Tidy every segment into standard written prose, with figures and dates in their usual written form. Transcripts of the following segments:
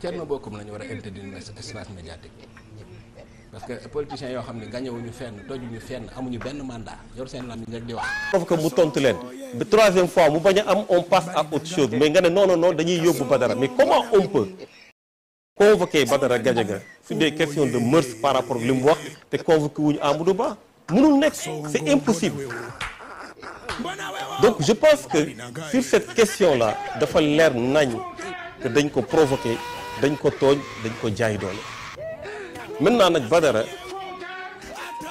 Thierno Bocoum la ñu war a interdire espace médiatique parce que politiciens yoo xam ne gañewuñu fenn tojuñu fenn amuñu benn mandat yor seen lam yi rek di wax. sauf que mu tontu leen ba troisième fois mu bañ a am on passe à autre chose mais nga ne non dañuy yóbbu Badara mais comment on peut convoquer Badara Gadiaga sur des questions de mœurs par rapport ak li mu wax te convoqué wuñu Amadou Ba mënul nekk c'est impossible. Donc je pense que sur cette question-là dafa leer nañ que dañ ko provoquer dañ ko tooñ dañ ko jaay doole maintenant nag Badara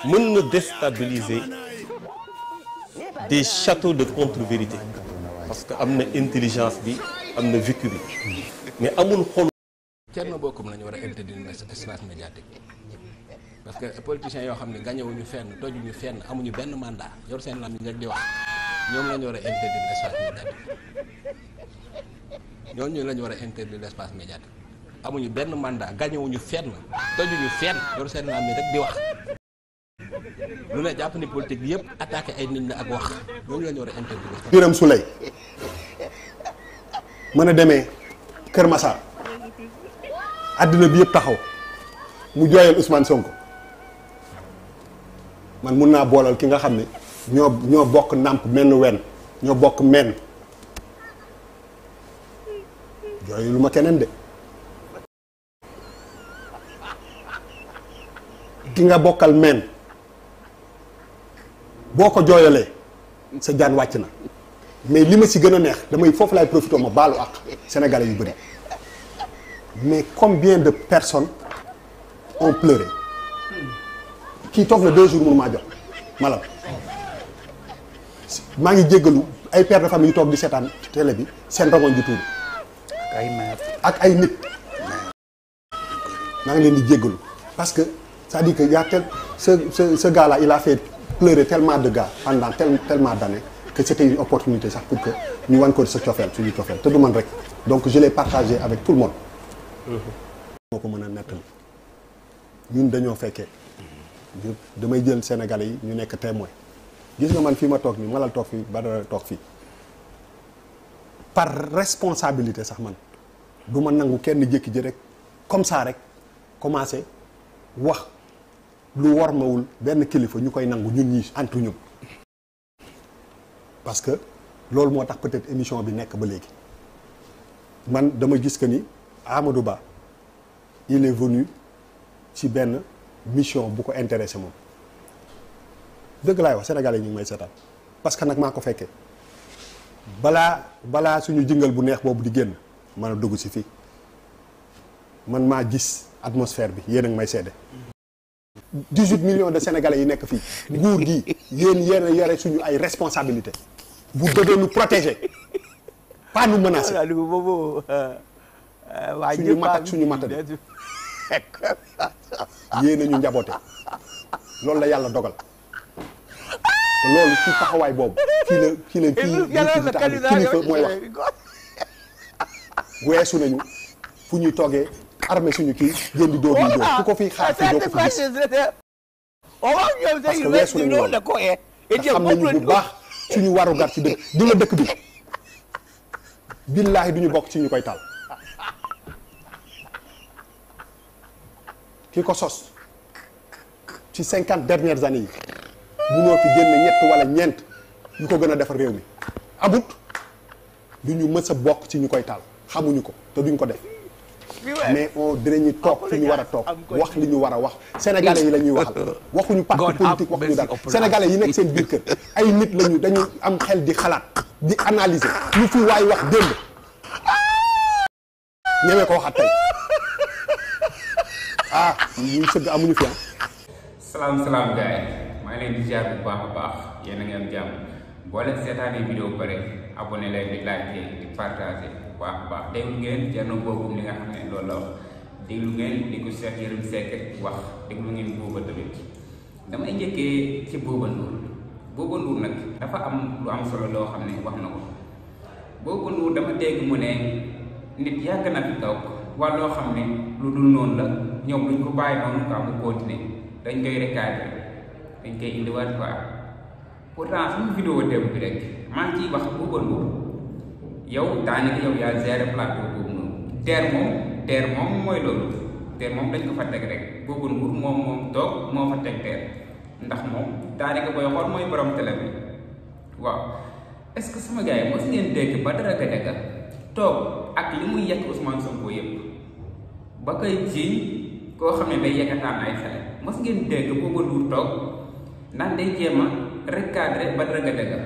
mën na déstabiliser des châteaux de contre-vérité parce que am na intelligence bi am na vécu bi mais amul xol. Thierno Bocoum la ñu war a interdire espace médiatique parce que politiciens yoo xam ne gañewuñu fenn tojuñu fenn amuñu benn mandat yor seen lam yi rek di wax ñoom la ñu war a interdire espace médiatique ñooñu la ñu war a interdire espace médiatique amuñu benn mandat gañewuñu fenn tojuñu fenn yor seen lam yi rek di wax lu ne jàpp ni politique bi yëpp attaqué ay nit la ak wax ñooñu la ñu war a interdire. Birame Souleye mën a demee Kër Massar àddina bi yëpp taxaw mu jooyal Ousmane Sonko man mun naa boolal ki nga xam ne ñoo bokk nàmp menn wenn ñoo bokk menn jooyu lu ma keneen de ki nga bokkal menn boo ko jooyalee sa jaan wàcc na mais li ma si gën a neex damay foofu laay profité ma baalu ak sénégalais yu bëri mais combien de personnes ont pleuré kii toog na 2 jours mënu maa jox malam maa ngi jéggalu ay pères de famille yu toog di seetaan télé bi seen rongoñ ji tuuru ak ay nit maa ngi leen di jéggalu parce que c'est-à-dire que y a ce gars là il a fait pleurer tellement de gars pendant tellement d'années que c'était une opportunité sax pour que ñu wan ko sa cofeel suñu cofeel te du man rek donc je l'ai partagé avec tout le monde moo ko mën a nettali ñun dañoo fekkee damay jël sénégalais yi ñu nekk témoin gis nga man fii ma toog nii Malal toog fii Badara toog fii par responsabilité sax man du ma nangu kenn jékki ji rek comme ça rek commencé wax lu wormawul benn kilifa ñu koy nangu ñun ñii entre ñun parce que loolu moo tax peut-être émission bi nekk ba léegi man dama gis que ni Amadou Ba il est venu ci benn mission bu ko intéressé moom dëgg laay wax sénégalais ñu ngi may seetaan parce que nag maa ko fekkee balaa suñu jëngal bu neex boobu di génn mën a dugg si fii man maa gis atmosphère bi yéen a ngi may seede 18 millions de sénégalais yi nekk fii nguur gi yéen a yore suñu ay responsabilité vous devez nous protéger pas nous menacer suñu mat ak suñu matadi yéen a ñu njaboote loolu la yàlla dogal te loolu ci taxawaay boobu kii kilifa mooy wax weesu nañu fu ñuy toogee armé suñu kii génn di dóor ñu dóor ku ko fi xaar fi doo ko fi gis parce que weesu nañu loolu te xam nañu bu baax suñu warugar ci dëkk di nga dëkk bi billaahi duñu bokk ci ñu koy taal ki ko sos ci 50 dernières années yi munoo fi génn ñett wala ñeent yu ko gën a defar réew mi amut du ñu mës a bokk ci ñu koy taal xamuñu ko te duñ ko def mais on dinañu toog fi ñu war a toog wax li ñu war a wax sénégalais yi la ñuy waxal waxuñu parti politique waxuñu dara sénégalais yi nekk seen biir kër ay nit lañu dañu am xel di xalaat di analyser lu fi waay wax démb ñëwee ko waxaat tey ah ñu sëgg amuñu fi salaam gars yi maa ngi leen di ziar bu baax a baax yéen a ngi am jàmm boo leen seetaanee vidéo bu pare abonné leen di like di partagé bu baax a baax déglu ngeen Thierno Bocoum li nga xam ne loolu la wax déglu ngeen li ko Cheikh Yérim Seck wax déglu ngeen Bouba tamit damay njëkkee ci Bouba Ndour nag dafa am lu am solo loo xam ne wax na ko Bouba Ndour dama dégg mu ne nit yàgg na fi toog wax loo xam ne lu dul noonu la ñoom duñ ko bàyyi noonu quoi mu continuer dañ koy recadrer dañ koy indiwaat quoi pourtant suñu vidéo démb bi rek maa ngi ciy wax Bouba Ndour yow daanaka yow yaa géré plateau boobu noonu DER moom teer moom mooy loolu teer moom dañ ko fa teg rek Bouba Ndour moom toog moo fa teg teer ndax moom daanaka booy xool mooy borom télé bi waaw est-ce que sama gars yi mos ngeen dégg Badara Gadiaga toog ak li muy yekk Ousmane Sonko yëpp ba koy jiiñ koo xam ne day yekkataan ay xale mos ngeen dégg Bouba Ndour toog naan day jéem a recadrer Badara Gadiaga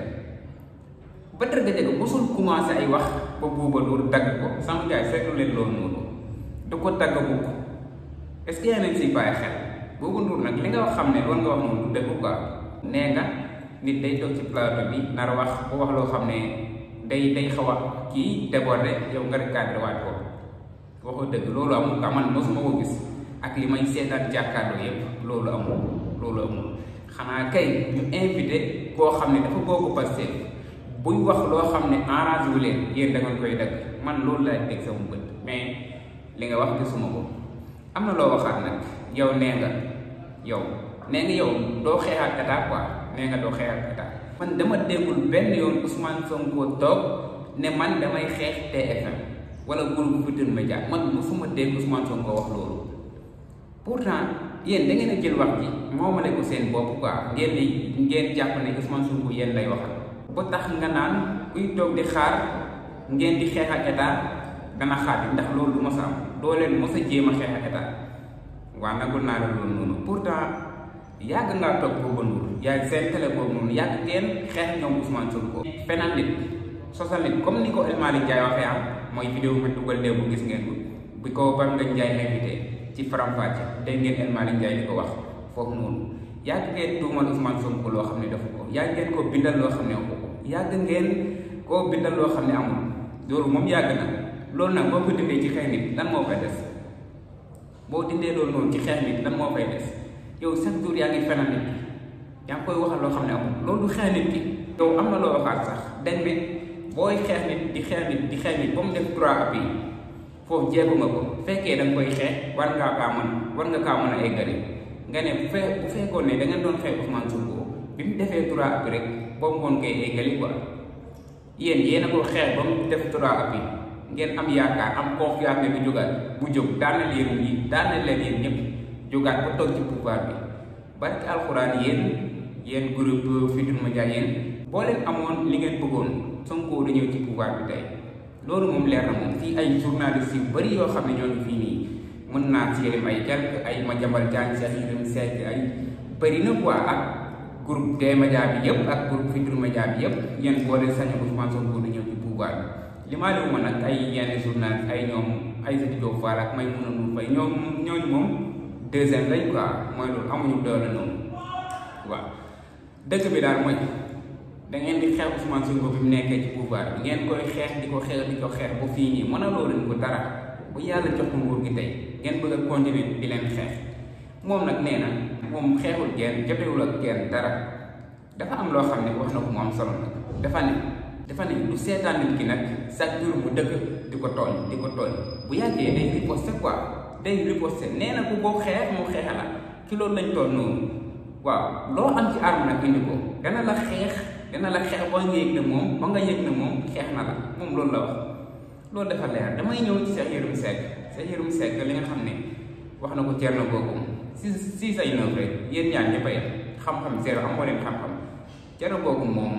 mosul commencé ay wax ba Bouba Ndour dagg ko sama gars yi seetlu leen loolu noonu du ko dagg bukk est-ce que yaa nañ siy bàyyi xel Bouba Ndour nag li nga xam ne loolu nga wax noonu du dëgg quoi nee nga nit day toog ci plateau bi nar a wax bu wax loo xam ne day xaw a kii déborder yow nga recadrer waat ko waxoo dëgg loolu amul ka man mosuma ko gis ak li may seetaan jàkkaarloo yëpp loolu amul xanaa kay ñu invité koo xam ne dafa bokk Pastef buy wax loo xam ne arrangé wu leen yéen da ngeen koy dagg man loolu laay teg sama bët mais li nga wax gisuma ko am na loo waxaat nag yow nee nga yow doo xeexaat État quoi nee nga doo xeexaat État man dama déggul benn yoon Ousmane Sonko toog ne man damay xeex TFM wala groupe Futurs Médias man mosuma dégg Ousmane Sonko wax loolu pourtant yéen da ngeen a jël wax ji moomale ko seen bopp quoi ngeen jàpp ne Ousmane Sonko yéen lay waxal ba tax nga naan kuy toog di xaar ngeen di xeex ak État dana xaati ndax loolu du mos a am doo leen mos a jéem a xeex ak État waa nagul naa la loolu noonu pourtant yàgg ngaa toog Bouba Ndour yaa seen télé boobu noonu yàgg ngeen xeex ñoom Ousmane Sonko fenal nit sosal nit comme ni ko El Malick Ndiaye waxee am mooy vidéo ma dugal dee bu gis ngeen ko bi ko Bam Ngagne Ndiaye invité ci Faram Facce dégg ngeen El Malick Ndiaye di ko wax foofu noonu yàgg ngeen tuumal Ousmane Sonko loo xam ne dafa ko yàgg ngeen koo bindal loo xam ne waxu ko yàgg ngeen koo bindal loo xam ne amul loolu moom yàgg na loolu nag boo ko dindee ci xeex nit lan moo fay des boo dindee loolu noonu ci xeex nit lan moo fay des yow chaque jour yaa ngi fenal nit ki yaa ngi koy waxal loo xam ne amul loolu du xeex nit ki yow am na loo waxaat sax dañ ne booy xeex nit di xeex nit ba mu def 3 appui foofu jéego nga ko fekkee da nga koy xeex war nga kaa mën a eggali nga ne bu fekkoon ne da ngeen doon xeex Ousmane Sonko bi mu defee 3 appui rek boobu ngoon koy eggali quoi yéen a ko xeex ba mu def 3 appui ngeen am yaakaar am confiance ne du jógaat bu jóg daaneel leen yéen ñëpp jógaat ba toog ci pouvoir bi barki alxuraan yéen groupe Futurs Médias yéen boo leen amoon li ngeen bëggoon Sonko da ñëw ci pouvoir bi tey loolu moom leer na moom fii ay journalistes yu bari yoo xam ne ñoo ngi fii nii mën naa ci lim ay quelque ay Madiambal Diagne Cheikh Yérim Seck ay bëri na quoi ak groupe des médias bi yëpp ak groupe Futurs Médias bi yëpp yéen boo leen sañoon Ousmane Sonko da ñëw ci pouvoir bi li maa leen mën nag ay yenn journalistes ay ñoom ay Diop Fall ak Maïmouna Ndour Faye ñooñu moom deuxième lañ quoi mooy loolu amuñu doole noonu waaw dëgg bi daal mooy da ngeen di xeex Ousmane Sonko bi mu nekkee ci pouvoir bi ngeen koy xeex di ko xeex ba fii nii mën a loo leen ko dara bu yàlla jox ko nguur gi tey ngeen bëgg a continuer di leen xeex moom nag nee na moom xeexul kenn jotewul ak kenn dara dafa am loo xam ne wax na ko mu am solo nag dafa ne lu seetaan nit ki nag chaque jour mu dëgg di ko tooñ bu yàggee day riposte quoi day riposte nee na ku boo xeex mu xeex la ci loolu lañ toll noonu waaw loo am ci arme nag indi ko dana la xeex ba nga yëg ne moom xeex na la moom loolu la wax loolu dafa leer damay ñëw ci Cheikh Yérim Seck li nga xam ne wax na ko Thierno Bocoum si say nëb rek yéen ñaar ñëpp a yem xam-xam zéro amoo leen xam-xam Thierno Bocoum moom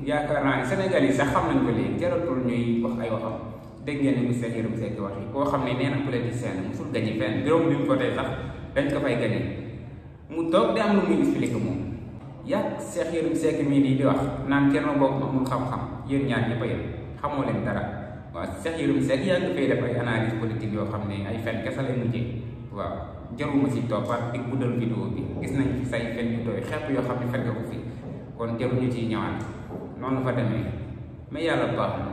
yaakaar naa ne Sénégal yi sax xam nañ ko léegi jaratul ñuy wax ay waxam dégg ngeen ni ko Cheikh Yérim Seck wax yi koo xam ne nee na politicien musul gañe fenn bureau bi mu ko tey sax dañ ko fay gañe mu toog di am lu muy expliqué moom yàgg Cheikh Yérim Seck mii di wax naan Thierno Bocoum amul xam-xam yéen ñaar ñëpp a yem xamoo leen dara waaw Cheikh Yérim Seck yaa ngi fay def ay analyse politique yoo xam ne ay fen kese lay mujjee waaw jaruma si toppaat di guddal vidéo bi gis nañ fi say fen yu doy xepp yoo xam ne fen nga ko fi kon jaruñu ciy ñëwaat noonu fa demee mais yàlla baax na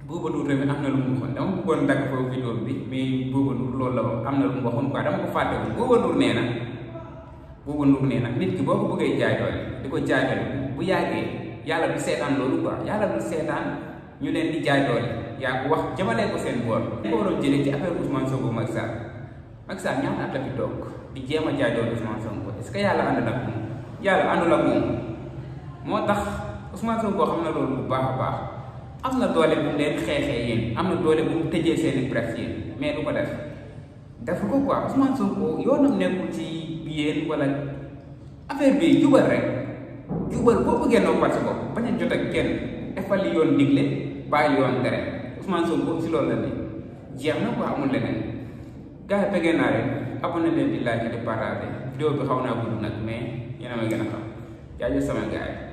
Bouba Ndour tamit am na lu mu waxoon dama bëggoon dagg foofu vidéo bi mais Bouba Ndour loolu la am na lu mu waxoon quoi dama ko fàttewul Bouba Ndour nee na nit ki boo ko bëggee jaay doole di ko jaay doole bu yàggee yàlla du seetaan loolu quoi yàlla du seetaan ñu leen di jaay doole yaa ko wax jëmalee ko seen boor dañ ko waroon jëlee ci affaire Ousmane Sonko Macky Sall ñaata at la fi toog di jéem a jaay doole Ousmane Sonko est-ce que yàlla ànd nag moom yàlla àndul ak moom moo tax Ousmane Sonko xam na loolu bu baax a baax am na doole bu mu leen xeexee yéen am na doole bu mu tëjee seeni presse yéen mais du ko def ko quoi Ousmane Sonko yoonam nekkul ci yéen wala affaire bi jubal rek jubal boo bëggee noo parce ko bañ a jot ak kenn defal li yoon digle bàyyi yoon tere Ousmane Sonko si loolu la ne jeex na quoi amul leneen gars yi pegee naa leen abonné leen di like di partager vidéo bi xaw naa gudd nag mais yéen a ma gën a xam jaajëf sama gars yi